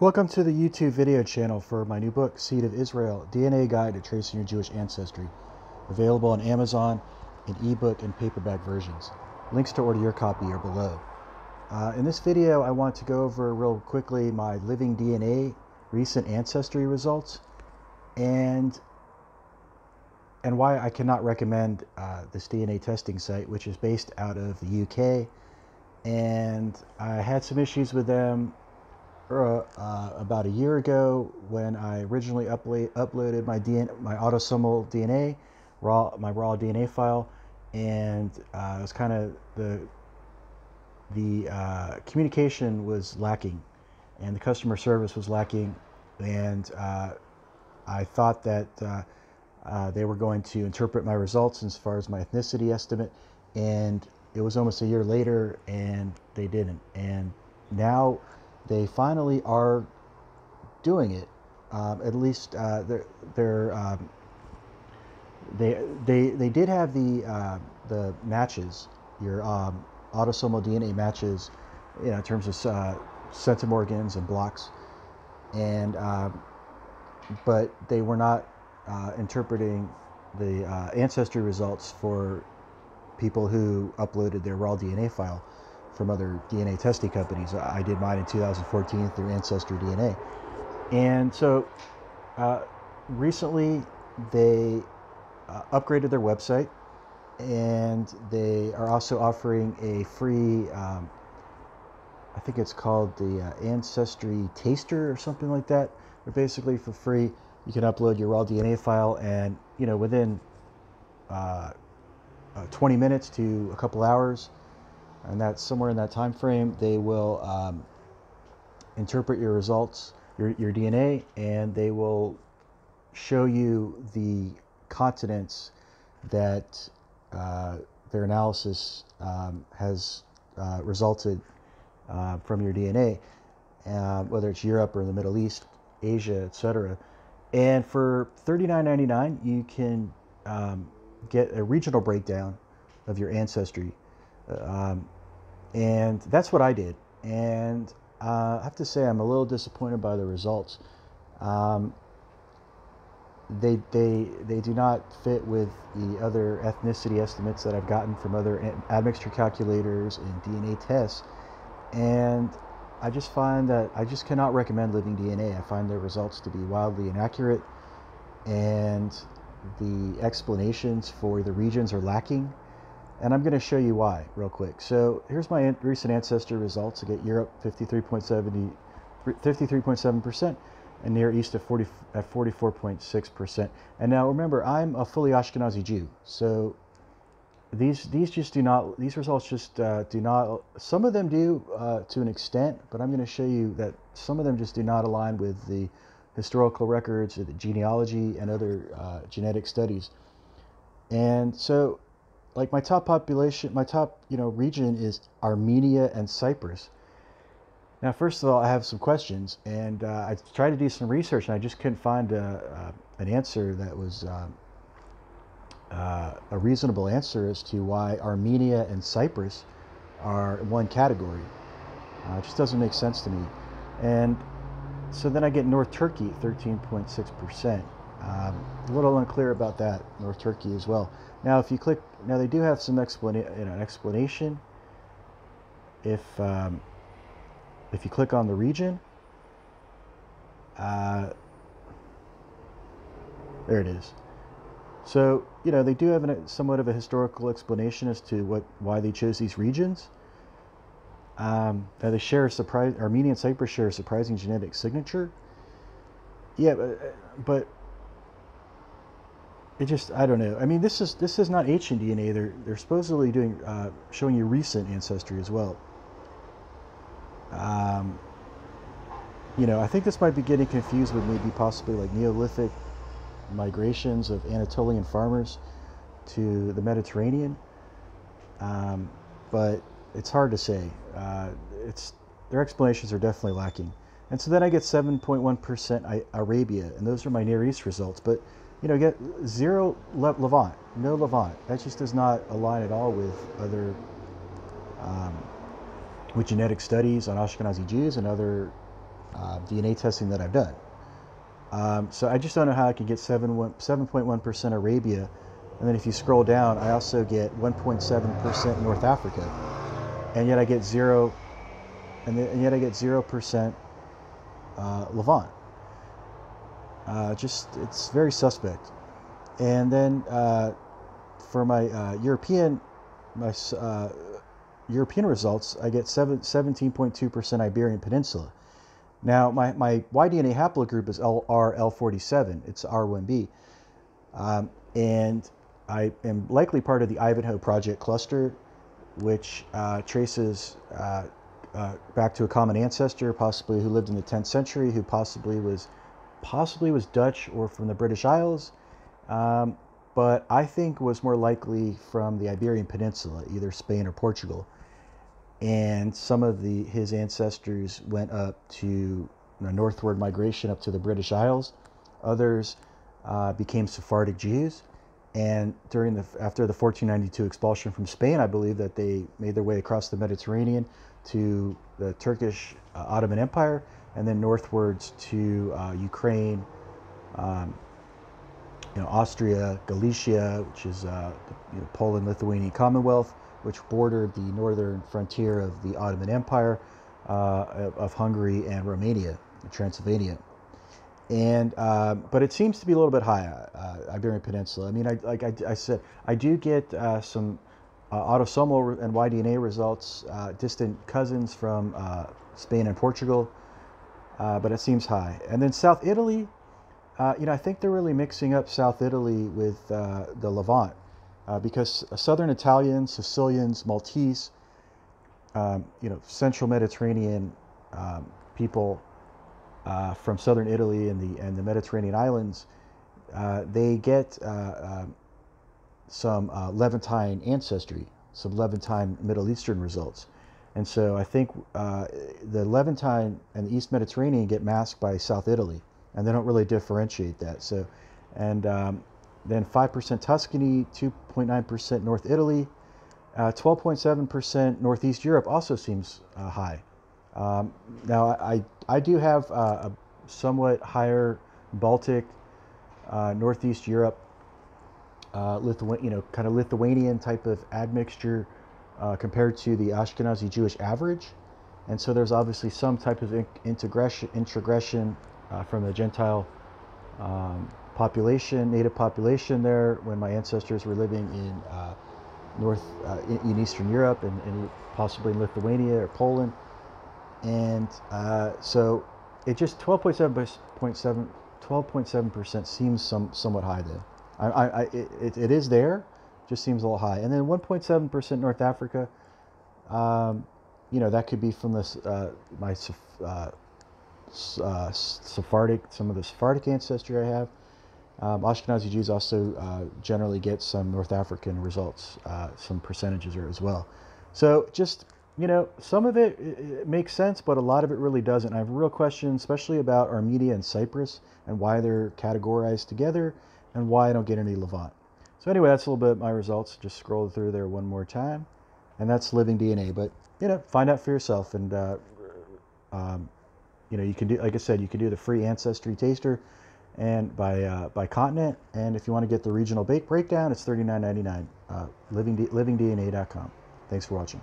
Welcome to the YouTube video channel for my new book, Seed of Israel, DNA Guide to Tracing Your Jewish Ancestry. Available on Amazon in ebook and paperback versions. Links to order your copy are below. In this video, I want to go over real quickly my LivingDNA recent ancestry results and why I cannot recommend this DNA testing site, which is based out of the UK. And I had some issues with them about a year ago when I originally uploaded my autosomal DNA, my raw DNA file, and it was kind of the communication was lacking, and the customer service was lacking, and I thought that they were going to interpret my results as far as my ethnicity estimate, and it was almost a year later, and they didn't. And now they finally are doing it. At least they did have the matches, your autosomal DNA matches, in terms of centimorgans and blocks, and but they were not interpreting the ancestry results for people who uploaded their raw DNA file from other DNA testing companies. I did mine in 2014 through Ancestry DNA. And so recently they upgraded their website, and they are also offering a free, I think it's called the Ancestry Taster or something like that. But basically for free, you can upload your raw DNA file, and within 20 minutes to a couple hours, and that's somewhere in that time frame, they will interpret your results, your DNA, and they will show you the continents that their analysis has resulted from your DNA, whether it's Europe or the Middle East, Asia, etc. And for $39.99, you can get a regional breakdown of your ancestry. And that's what I did, and I have to say I'm a little disappointed by the results. They do not fit with the other ethnicity estimates that I've gotten from other admixture calculators and DNA tests, and I just find that I just cannot recommend LivingDNA. I find their results to be wildly inaccurate, and the explanations for the regions are lacking. And I'm going to show you why real quick. So here's my recent ancestry results. I get Europe 53.7%, and Near East at 44.6%. And now remember, I'm a fully Ashkenazi Jew, so these results just do not. Some of them do to an extent, but I'm going to show you that some of them just do not align with the historical records or the genealogy and other genetic studies. And so, like, my top region is Armenia and Cyprus. Now, first of all, I have some questions, and I tried to do some research, and I just couldn't find an answer that was a reasonable answer as to why Armenia and Cyprus are in one category. It just doesn't make sense to me. And so then I get North Turkey, 13.6%. A little unclear about that, North Turkey as well. Now, if you click, now they do have some explanation. If you click on the region, there it is. So they do have somewhat of a historical explanation as to why they chose these regions. Now they share Armenia and Cyprus share a surprising genetic signature. Yeah, but it just, I don't know. I mean, this is not ancient DNA. They're supposedly doing showing you recent ancestry as well. I think this might be getting confused with maybe possibly like Neolithic migrations of Anatolian farmers to the Mediterranean, but it's hard to say. Their explanations are definitely lacking. And so then I get 7.1% Arabia, and those are my Near East results. But get 0 Levant, no Levant. That just does not align at all with other with genetic studies on Ashkenazi Jews and other DNA testing that I've done. So I just don't know how I could get 7.1% Arabia, and then if you scroll down, I also get 1.7% North Africa, and yet I get 0% Levant. It's very suspect. And then for my European results, I get 17.2% Iberian Peninsula. Now, my Y-DNA haplogroup is RL47. It's R1b. And I am likely part of the Ivanhoe Project cluster, which traces back to a common ancestor, possibly who lived in the 10th century, who possibly was Dutch or from the British Isles, but I think was more likely from the Iberian Peninsula, either Spain or Portugal. And some of his ancestors went up to northward migration up to the British Isles. Others became Sephardic Jews. And after the 1492 expulsion from Spain, I believe that they made their way across the Mediterranean to the Turkish Ottoman Empire, and then northwards to Ukraine, Austria, Galicia, which is Poland, Lithuanian Commonwealth, which bordered the northern frontier of the Ottoman Empire, of Hungary and Romania, Transylvania. And but it seems to be a little bit high, Iberian Peninsula. I mean, like I said, I do get some autosomal and Y-DNA results, distant cousins from Spain and Portugal, but it seems high. And then South Italy, I think they're really mixing up South Italy with the Levant, because Southern Italians, Sicilians, Maltese, Central Mediterranean people from Southern Italy and the Mediterranean islands, they get some Levantine ancestry, some Levantine Middle Eastern results. And so I think the Levantine and the East Mediterranean get masked by South Italy, and they don't really differentiate that. So, and then 5% Tuscany, 2.9% North Italy, 12.7% Northeast Europe also seems high. Now, I do have a somewhat higher Baltic, Northeast Europe, kind of Lithuanian type of admixture compared to the Ashkenazi Jewish average. And so there's obviously some type of introgression from the Gentile native population there when my ancestors were living in in Eastern Europe and possibly in Lithuania or Poland. And so it just 12.7% seems somewhat high then. It is there, just seems a little high. And then 1.7% North Africa, that could be from this my Sephardic, some of the Sephardic ancestry I have. Ashkenazi Jews also generally get some North African results, some percentages as well. So just, some of it makes sense, but a lot of it really doesn't. I have a real question, especially about Armenia and Cyprus and why they're categorized together and why I don't get any Levant. So anyway, that's a little bit of my results. Just scroll through there one more time. And that's LivingDNA. But, find out for yourself. And, you can do, like I said, you can do the free Ancestry Taster and by continent. And if you want to get the regional breakdown, it's $39.99. LivingDNA.com. Thanks for watching.